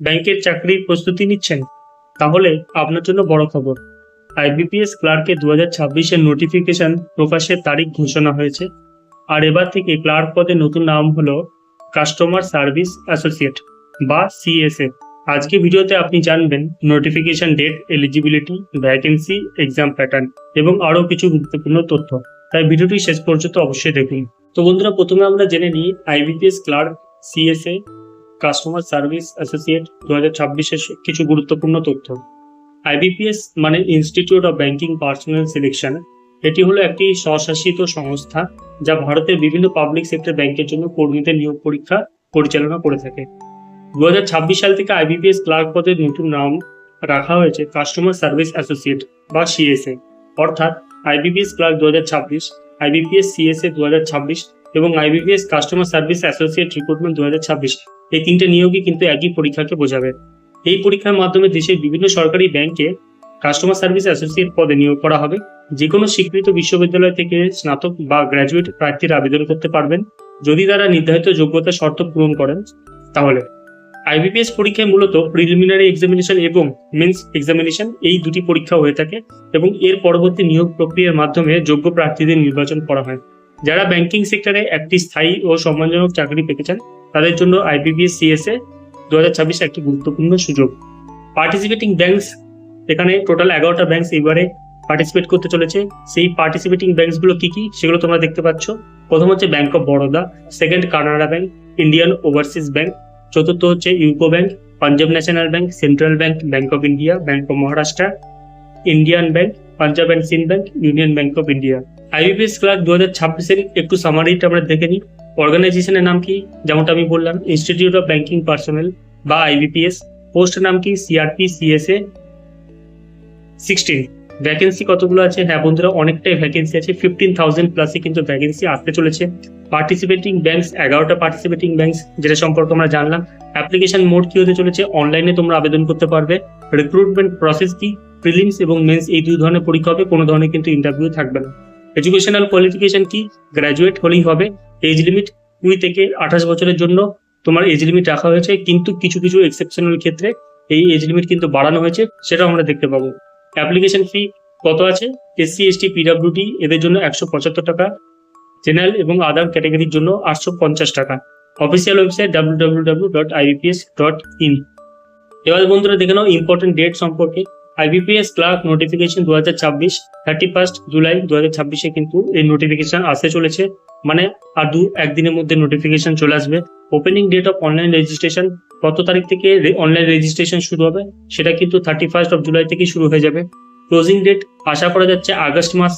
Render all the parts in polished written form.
ব্যাংকের চাকরির প্রস্তুতি নিচ্ছেন? তাহলে আপনার জন্য বড় খবর। আইবিপিএস ক্লার্কের 2026-এর নোটিফিকেশন প্রকাশের তারিখ ঘোষণা হয়েছে। আর এবার থেকে ক্লার্ক পদে নতুন নাম হলো কাস্টমার সার্ভিস অ্যাসোসিয়েট বা সিএসএ। আজকে ভিডিওতে আপনি জানবেন notification date, eligibility, vacancy, exam pattern এবং আরও কিছু গুরুত্বপূর্ণ তথ্য। তাই ভিডিওটি শেষ পর্যন্ত অবশ্যই দেখুন। তো বন্ধুরা, প্রথমে আমরা জেনে নিই IBPS clerk, CSA, customer service associate 2026-এর কিছু গুরুত্বপূর্ণ তথ্য। আইবিপিএস মানে institute of banking personnel selection. এটি হলো একটি স্বশাসিত সংস্থা যা ভারতের বিভিন্ন পাবলিক সেক্টর ব্যাংকের জন্য কর্মীদের নিয়োগ পরীক্ষা পরিচালনা করে থাকে। 2026 সাল থেকে আইবিপিএস ক্লার্ক পদের নতুন নাম রাখা হয়েছে কাস্টমার সার্ভিস অ্যাসোসিয়েট বা সিএসএ। অর্থাৎ আইবিপিএস ক্লার্ক 2026, আইবিপিএস সিএসএ 2026 এবং IBPS customer service associate recruitment 2026, এই তিনটে নিয়োগই কিন্তু একই পরীক্ষাকে বোঝাবে। এই পরীক্ষার মাধ্যমে দেশের বিভিন্ন সরকারি ব্যাংকে কাস্টমার সার্ভিস অ্যাসোসিয়েট পদে নিয়োগ করা হবে। যে কোনো স্বীকৃত বিশ্ববিদ্যালয় থেকে স্নাতক বা গ্র্যাজুয়েট প্রার্থীরা আবেদন করতে পারবেন যদি তারা নির্ধারিত যোগ্যতার শর্ত পূরণ করেন। তাহলে আইবিপিএস পরীক্ষায় মূলত প্রিলিমিনারি এক্সামিনেশন এবং মেন্স এক্সামিনেশন, এই দুটি পরীক্ষা হয়ে থাকে এবং এর পরবর্তী নিয়োগ প্রক্রিয়ার মাধ্যমে যোগ্য প্রার্থীদের নির্বাচন করা হয়। যারা ব্যাংকিং সেক্টরে একটি স্থায়ী ও সম্মানজনক চাকরি পেতে চান তাদের জন্য আইবিপিএস সিএসএ 2026 একটি গুরুত্বপূর্ণ সুযোগ। পার্টিসিপেটিং ব্যাংকস, এখানে টোটাল 11টা ব্যাংকস এবারে পার্টিসিপেট করতে চলেছে। সেই পার্টিসিপেটিং ব্যাংকসগুলো কি কি সেগুলো তোমরা দেখতে পাচ্ছ। প্রথম হচ্ছে bank of Baroda, second Canara bank, Indian overseas bank, চতুর্থ হচ্ছে UCO bank, Punjab national bank, central bank, bank of India, bank of Maharashtra, Indian bank, Punjab and Sind bank, union bank of India. IBPS clerk 2026-এর একটু সামারিটা আমরা দেখে নিই। অর্গানাইজেশনের নাম কি? যেমনটা আমি বললাম, ইনস্টিটিউট অফ ব্যাংকিং পার্সোনাল বা আইবিপিএস। পোস্টের নাম কি? CRP CSA 16। ভ্যাকেন্সি কতগুলো আছে? হ্যাঁ বন্ধুরা, অনেকটাই ভ্যাকেন্সি আছে, 15,000 প্লাসে কিন্তু ভ্যাকেন্সি আসতে চলেছে। পার্টিসিপেটিং ব্যাংকস 11টা পার্টিসিপেটিং ব্যাংকস, যেটা সম্পর্কে আমরা জানলাম। অ্যাপ্লিকেশন মোড কি হতে চলেছে? অনলাইনে তোমরা আবেদন করতে পারবে। রিক্রুটমেন্ট প্রসেস কি? প্রিলিমস এবং মেন্স, এই দুই ধরনের পরীক্ষা হবে, কোনো ধরনের কিন্তু ইন্টারভিউ থাকবে না। এডুকেশনাল কোয়ালিফিকেশন কি? গ্র্যাজুয়েট হলেই হবে। এজ লিমিট 2 থেকে 28 বছরের জন্য তোমার এজ লিমিট রাখা হয়েছে, কিন্তু কিছু কিছু এক্সেপশনাল ক্ষেত্রে এই এজ লিমিট কিন্তু বাড়ানো হয়েছে, সেটাও আমরা দেখতে পাবো। অ্যাপ্লিকেশন ফি কত আছে? এসসি, এসটি, পিডব্লিউডি এদের জন্য 175 টাকা, জেনারেল এবং আদার ক্যাটাগরির জন্য 850 টাকা। Official website www.ibps.in। এবার বন্ধুরা দেখে নাও ইম্পর্টেন্ট ডেট সম্পর্কে। আইবিপিএস ক্লার্ক নোটিফিকেশন 2026, 31 জুলাই 2026-এ কিন্তু এই নোটিফিকেশন আসতে চলেছে। মানে আর একদিনের মধ্যে নোটিফিকেশন চলে আসবে। Opening date of online registration, কত তারিখ থেকে অনলাইন রেজিস্ট্রেশন শুরু হবে সেটা কিন্তু 31 জুলাই থেকে শুরু হয়ে যাবে। ক্লোজিং ডেট আশা করা যাচ্ছে আগস্ট মাস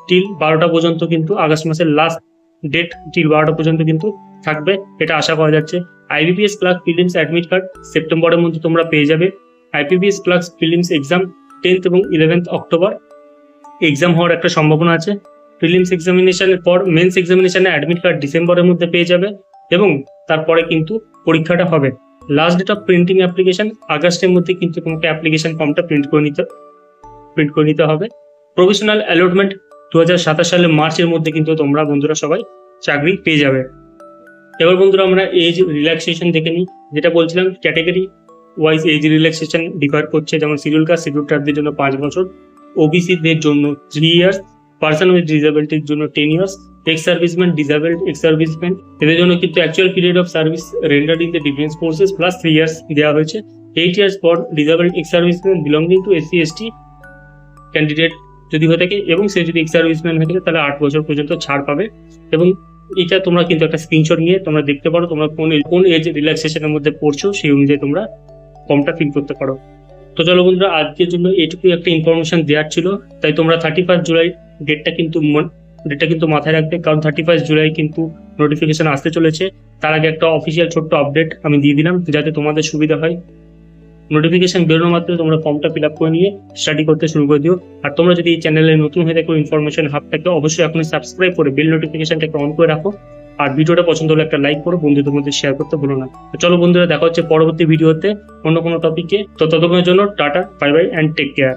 টিল 12টা পর্যন্ত, কিন্তু আগস্ট মাসের লাস্ট ডেট টিল 12টা পর্যন্ত কিন্তু থাকবে, এটা আশা করা যাচ্ছে। IBPS clerk prelims admit card সেপ্টেম্বরের মধ্যে তোমরা পেয়ে যাবে। IBPS clerk prelims exam 10th এবং 11th অক্টোবর এক্সাম হওয়ার একটা সম্ভাবনা আছে। প্রিলিমস এক্সামিনেশনের পর মেন্স এক্সামিনেশনের অ্যাডমিট কার্ড ডিসেম্বরের মধ্যে পেয়ে যাবে এবং তারপরে কিন্তু পরীক্ষাটা হবে। Last date of printing application আগস্টের মধ্যে কিন্তু তোমাকে অ্যাপ্লিকেশন ফর্মটা প্রিন্ট করে নিতে হবে। প্রফেশনাল অ্যালটমেন্ট 2027 সালের মার্চের মধ্যে কিন্তু তোমরা বন্ধুরা সবাই চাকরি পেয়ে যাবে। এবার বন্ধুরা আমরা এজ রিল্যাক্সেশন দেখে নিই। যেটা বলছিলাম, category wise age relaxation differ করছে, যেমন শিডিউল কাস্ট, শিডিউল ট্রাইবদের জন্য 5 বছর, ওবিসিদের জন্য 3 ইয়ার্স, পার্সন উইথ ডিসেবিলিটির জন্য 10 years, ex serviceman, disabled ex serviceman এদের জন্য কিন্তু actual period of service rendered in the defence forces plus 3 years দেওয়া হয়েছে। 8 years for disabled ex serviceman belonging to SC ST candidate যদি হয়ে থাকে, এবং সে যদি এক্স সার্ভিসম্যান হয়ে থাকে তাহলে 8 বছর পর্যন্ত ছাড় পাবে। এবং এটা তোমরা কিন্তু একটা স্ক্রিনশট নিয়ে তোমরা দেখতে পারো তোমরা কোন এজ রিল্যাক্সেশনের মধ্যে পড়ছো, সেই অনুযায়ী তোমরা ফর্মটা ফিল করতে পারো। তো চলো বন্ধুরা, আজকের জন্য এটুকুই একটা ইনফরমেশন দেওয়ার ছিল। তাই তোমরা 31 জুলাই ডেটটা কিন্তু মাথায় রাখবে, কারণ 31 জুলাই কিন্তু নোটিফিকেশন আসতে চলেছে। তার আগে একটা অফিসিয়াল ছোট্ট আপডেট আমি দিয়ে দিলাম যাতে তোমাদের সুবিধা হয়। নোটিফিকেশন বেরোনো মাত্র তোমরা ফর্মটা ফিল আপ করে নিয়ে স্টাডি করতে শুরু করে দিও। আর তোমরা যদি এই চ্যানেলে নতুন হয়ে থাকো ইনফরমেশন হাবটাকে অবশ্যই এখনই সাবস্ক্রাইব করে বেল নোটিফিকেশনটাকে অন করে রাখো। আর ভিডিওটা পছন্দ হলে একটা লাইক করো, বন্ধুদের মধ্যে শেয়ার করতে ভুলো না। তো চলো বন্ধুরা, দেখা হচ্ছে পরবর্তী ভিডিওতে অন্য কোনো টপিকে। তো ততক্ষণের জন্য tata, bye bye and take care.